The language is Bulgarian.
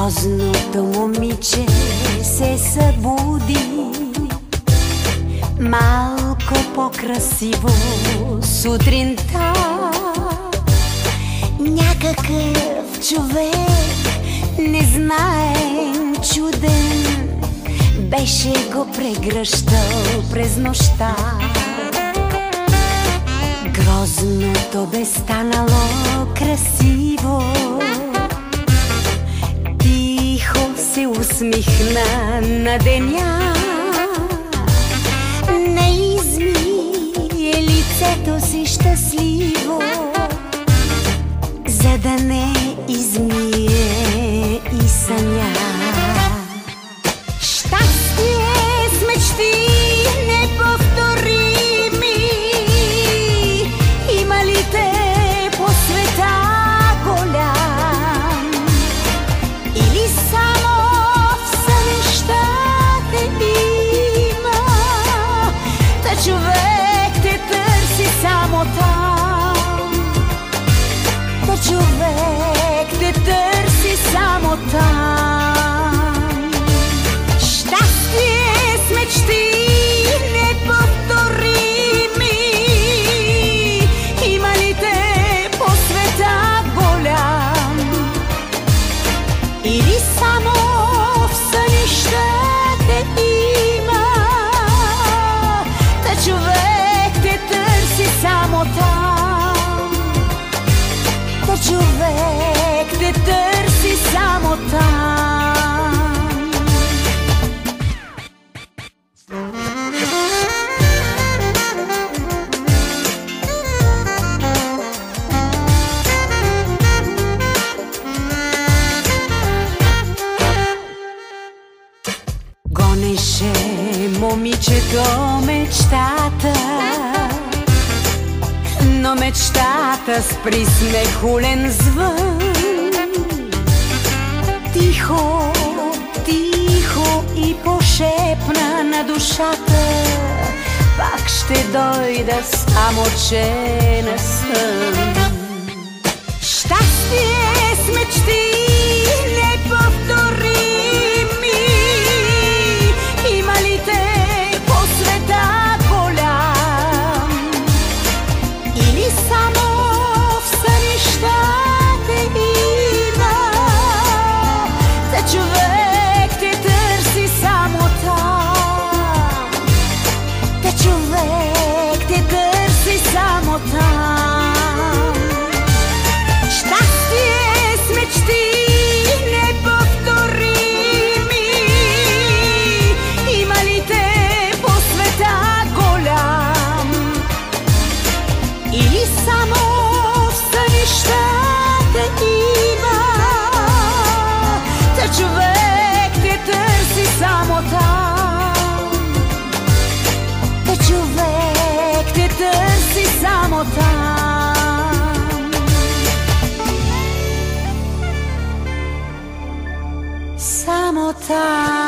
Грозното момиче се събуди, малко по-красиво сутринта. Някакъв човек, незнаен, чуден, беше го прегръщал през нощта. Грозното бе станало красиво, тихо се усмихна на деня. Не измие лицето си щастливо, за да не измие и съня. Щастие с мечти неповторими, има ли те по света голям, или само в сънищата има, та човек те търси само там, та човек те търси само там. Щастие с мечти неповторими, има ли те по света голям, или само в сънищата има, та човек те търси само там, та човек те търси само там. Гонеше момичето мечтата, но мечтата с присмехулен звън. Тихо, тихо и пошепна на душата, пак ще дойда, само че не съм. Щастие с мечти неповторими, има ли те по света голям, или само в сънищата има, та човек те търси само там, та човек те търси само там. Щастие с мечти неповторими, има ли те по света голям, или само в сънищата има, та човек те търси само там, та човек те търси само там, само там.